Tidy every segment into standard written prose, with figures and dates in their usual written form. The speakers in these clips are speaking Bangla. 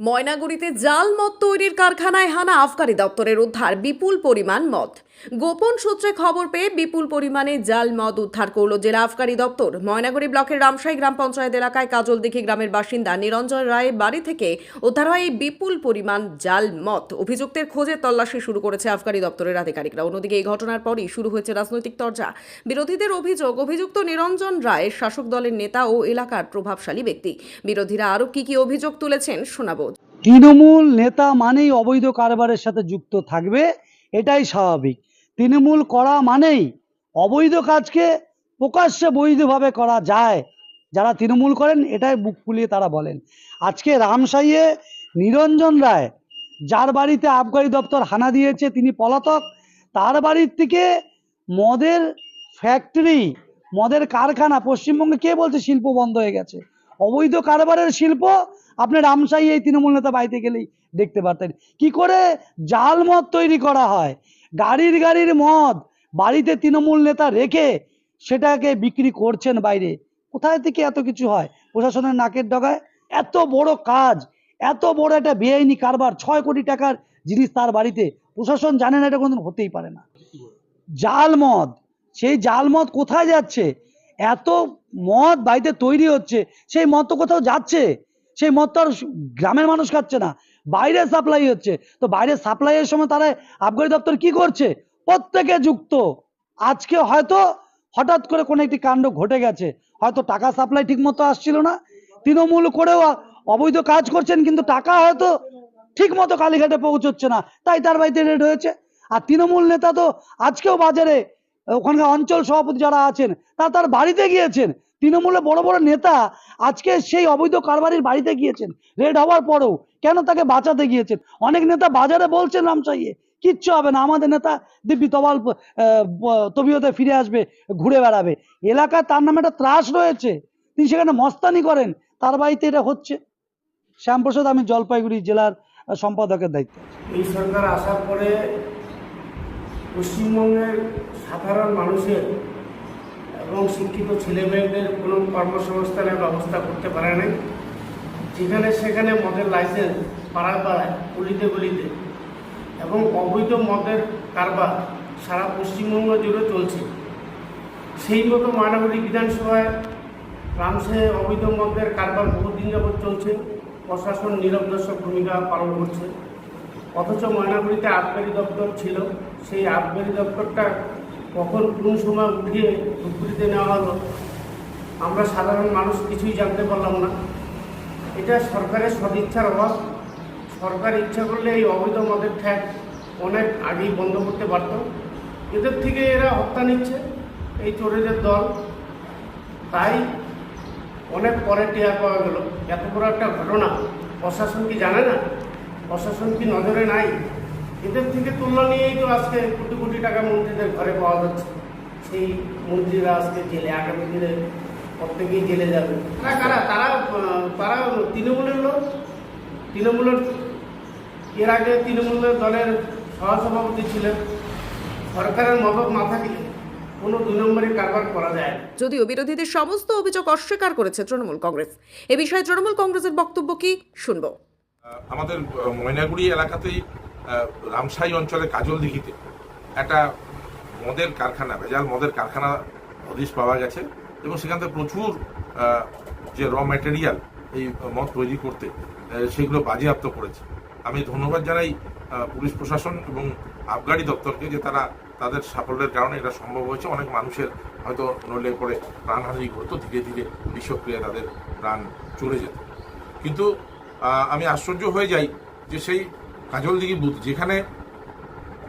ময়নাগুড়িতে জাল মদ তৈরির কারখানায় হানা আবকারি দপ্তরের উদ্ধার বিপুল পরিমাণ মদ। গোপন সূত্রে খবর পেয়ে বিপুল পরিমাণে জাল মদ উদ্ধার করল জেলা আবকারি দপ্তর। ময়নাগুড়ি ব্লকের রামশাই গ্রাম পঞ্চায়েত এলাকায় কাজলদিঘি গ্রামের বাসিন্দা নিরঞ্জন রায়ের বাড়ি থেকে উদ্ধার হয় এই বিপুল পরিমাণ জাল মদ। অভিযুক্তের খোঁজে তল্লাশি শুরু করেছে আবকারি দপ্তরের আধিকারিকরা। অন্যদিকে এই ঘটনার পরই শুরু হয়েছে রাজনৈতিক তরজা। বিরোধীদের অভিযুক্ত নিরঞ্জন রায় শাসক দলের নেতা ও এলাকার প্রভাবশালী ব্যক্তি। বিরোধীরা আরও কি অভিযোগ তুলেছেন শোনাবো। তৃণমূল নেতা মানেই অবৈধ কারবারের সাথে যুক্ত থাকবে, এটাই স্বাভাবিক। তৃণমূল করা মানেই অবৈধ কাজকে প্রকাশ্যে বৈধভাবে করা যায়। যারা তৃণমূল করেন এটাই বুক ফুলিয়ে তারা বলেন। আজকে রামশাইয়ে নিরঞ্জন রায়, যার বাড়িতে আবকারি দপ্তর হানা দিয়েছে, তিনি পলাতক। তার বাড়ির থেকে মদের ফ্যাক্টরি, মদের কারখানা, পশ্চিমবঙ্গে কে বলছে শিল্প বন্ধ হয়ে গেছে? অবৈধ কারবারের শিল্প আপনি রামশাই এই তৃণমূল নেতা বাড়িতে গেলেই দেখতে পারতেন। কি করে জাল মদ তৈরি করা হয়, গাড়ির মদ বাড়িতে তৃণমূল নেতা রেখে সেটাকে বিক্রি করছেন বাইরে। কোথায় থেকে এত কিছু হয়? প্রশাসনের নাকের ডগায়। এত বড় কাজ, এত বড় একটা বেআইনি কারবার, 6 কোটি টাকার জিনিস তার বাড়িতে, প্রশাসন জানে না? এটা কোনোদিন হতেই পারে না। জাল মদ, সেই জাল মদ কোথায় যাচ্ছে? এত মদ বাড়িতে তৈরি হচ্ছে, সেই মদ তো কোথাও যাচ্ছে। সেই মদ তো আর গ্রামের মানুষ খাচ্ছে না, বাইরে সাপ্লাই হচ্ছে। তো বাইরে সাপ্লাইয়ের সময় তারা আবকারি দপ্তর কি করছে? প্রত্যেকে যুক্ত। আজকে হয়তো হঠাৎ করে কোনো একটি কাণ্ড ঘটে গেছে, হয়তো টাকা সাপ্লাই ঠিক মতো আসছিল না, তৃণমূল করেও অবৈধ কাজ করছেন, কিন্তু টাকা হয়তো ঠিক মতো কালীঘাটে পৌঁছচ্ছে না, তাই তার বাড়িতে রেড হয়েছে। আর তৃণমূল নেতা তো আজকেও বাজারে, ওখানকার অঞ্চল সভাপতি যারা আছেন তার বাড়িতে গিয়েছেন। তৃণমূলের বড় বড় নেতা আজকে সেই অবৈধ কারবারির বাড়িতে গিয়েছেন রেড হওয়ার পরেও। কেন? তাকে বাঁচাতে গিয়েছেন। অনেক নেতা বাজারে বলছেন রামশাইয়ে কিচ্ছু হবে না, আমাদের নেতা দিব্যি তবিয়তে ফিরে আসবে, ঘুরে বেড়াবে। এলাকায় তার নামে একটা ত্রাস রয়েছে, তিনি সেখানে মস্তানি করেন, তার বাড়িতে এটা হচ্ছে। শ্যামপ্রসাদ, আমি জলপাইগুড়ি জেলার সম্পাদকের দায়িত্ব। এই সরকার আসার পরে পশ্চিমবঙ্গের সাধারণ মানুষের এবং শিক্ষিত ছেলেমেয়েদের কোনো কর্মসংস্থানের ব্যবস্থা করতে পারে নাই। যেখানে সেখানে মদের লাইসেন্স পাড়ায় পাড়ায়, গলিতে গলিতে, এবং অবৈধ মদের কারবার সারা পশ্চিমবঙ্গ জুড়ে চলছে। সেই মতো ময়নাগুড়ি বিধানসভায় রামশাইয়ে অবৈধ মদের কারবার বহুদিন যাবৎ চলছে। প্রশাসন নীরব-দর্শক ভূমিকা পালন করছে। অথচ ময়নাগুড়িতে আবকারি দপ্তর ছিল, সেই আবকারি দপ্তরটা কখন কোন সময় উঠিয়ে ধূপগুড়িতে নেওয়া হলো আমরা সাধারণ মানুষ কিছুই জানতে পারলাম না। এটা সরকারের সদিচ্ছার অভাব। সরকার ইচ্ছা করলে এই অবৈধ মদের ঠ্যাক অনেক আগেই বন্ধ করতে পারত। এদের থেকে এরা হত্যা নিচ্ছে, এই চোরেদের দল। তাই অনেক পরে টের পাওয়া গেল এত বড় একটা ঘটনা প্রশাসন কি জানে না? প্রশাসন কি নজরে নাই? এদের থেকে তুলনা নিয়েই তো আজকে কোটি কোটি টাকা মন্ত্রীদের ঘরে পাওয়া যাচ্ছে। সেই মন্ত্রীরা আজকে জেলে, আগামী দিনে প্রত্যেকেই জেলে যাবে। কারা? তারা তৃণমূলের লোক। তৃণমূলের এর আগে তৃণমূলের দলের সহসভাপতি ছিলেন। সরকারের মদত না থাকলে কোনো 2 নম্বরে কারবার করা যায়। যদিও বিরোধীদের সমস্ত অভিযোগ অস্বীকার করেছে তৃণমূল কংগ্রেস। এ বিষয়ে তৃণমূল কংগ্রেসের বক্তব্য কি শুনবো। আমাদের ময়নাগুড়ি এলাকাতেই রামশাই অঞ্চলে কাজলদিঘিতে একটা মদের কারখানা, ভেজাল মদের কারখানা হদিশ পাওয়া গেছে, এবং সেখান থেকে প্রচুর যে র ম্যাটেরিয়াল এই মদ তৈরি করতে, সেগুলো বাজেয়াপ্ত করেছে। আমি ধন্যবাদ জানাই পুলিশ প্রশাসন এবং আবগারি দপ্তরকে, যে তারা তাদের সাফল্যের কারণে এটা সম্ভব হয়েছে। অনেক মানুষের হয়তো নইলে করে প্রাণহানি ঘটতো, ধীরে ধীরে বিষক্রিয়া তাদের প্রাণ চলে যেত। কিন্তু আমি আশ্চর্য হয়ে যাই যে সেই কাজলদিঘি বুথ, যেখানে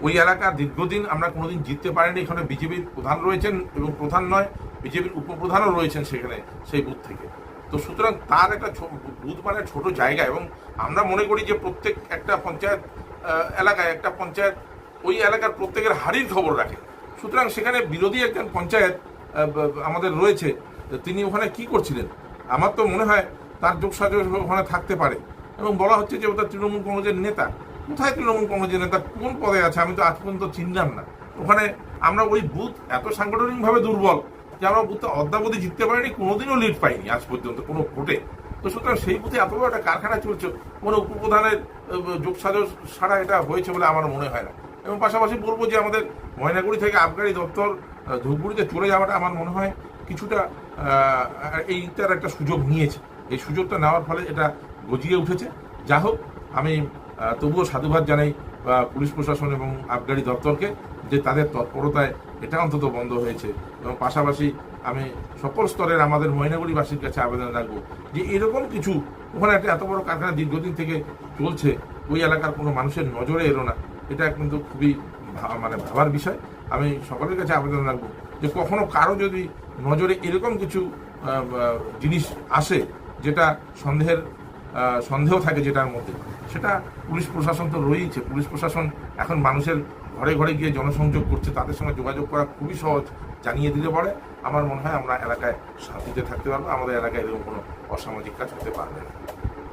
ওই এলাকা দীর্ঘদিন আমরা কোনোদিন জিততে পারিনি, এখানে বিজেপির প্রধান রয়েছেন, এবং প্রধান নয়, বিজেপির উপপ্রধানও রয়েছেন সেখানে, সেই বুথ থেকে। তো সুতরাং তার একটা বুথ মানে ছোট জায়গা, এবং আমরা মনে করি যে প্রত্যেক একটা পঞ্চায়েত এলাকায় একটা পঞ্চায়েত ওই এলাকার প্রত্যেকের হাড়ির খবর রাখে। সুতরাং সেখানে বিরোধী একজন পঞ্চায়েত আমাদের রয়েছে, তিনি ওখানে কি করছিলেন? আমার তো মনে হয় তার যোগসাজশ ওখানে থাকতে পারে। এবং বলা হচ্ছে যে ওটা তৃণমূল কংগ্রেসের নেতা। কোথায় তৃণমূল কংগ্রেসের নেতা? কোন পদে আছে? আমি তো আজ পর্যন্ত চিনলাম না। ওখানে আমরা ওই বুথ এত সাংগঠনিকভাবে দুর্বল যে আমরা বুথটা অদ্যাবধি জিততে পারিনি, কোনোদিনও লিড পাইনি আজ পর্যন্ত কোনো ভোটে। তো সুতরাং সেই বুথে এত বড় একটা কারখানা চলছে, কোনো উপপ্রধানের যোগসাজশ ছাড়া এটা হয়েছে বলে আমার মনে হয় না। এবং পাশাপাশি বলবো যে আমাদের ময়নাগুড়ি থেকে আবগারি দপ্তর ধূপগুড়িতে চলে যাওয়াটা আমার মনে হয় কিছুটা এইটার একটা সুযোগ নিয়েছে। এই সুযোগটা নেওয়ার ফলে এটা গজিয়ে উঠেছে। যা হোক, আমি তবুও সাধুবাদ জানাই পুলিশ প্রশাসন এবং আবগারি দপ্তরকে যে তাদের তৎপরতায় এটা অন্তত বন্ধ হয়েছে। এবং পাশাপাশি আমি সকল স্তরের আমাদের ময়নাগুড়িবাসীর কাছে আবেদন রাখবো যে এরকম কিছু, ওখানে একটা এত বড় কারখানা দীর্ঘদিন থেকে চলছে, ওই এলাকার কোনো মানুষের নজরে এলো না, এটা কিন্তু খুবই ভাবার বিষয়। আমি সকলের কাছে আবেদন রাখবো যে কখনো কারো যদি নজরে এরকম কিছু জিনিস আসে যেটা সন্দেহ থাকে যেটার মধ্যে, সেটা পুলিশ প্রশাসন তো রয়েইছে। পুলিশ প্রশাসন এখন মানুষের ঘরে ঘরে গিয়ে জনসংযোগ করছে, তাদের সঙ্গে যোগাযোগ করা খুবই সহজ। জানিয়ে দিলে পরে আমার মনে হয় আমরা এলাকায় শান্তিতে থাকতে পারবো, আমাদের এলাকায় এরকম কোনো অসামাজিক কাজ হতে পারবে না।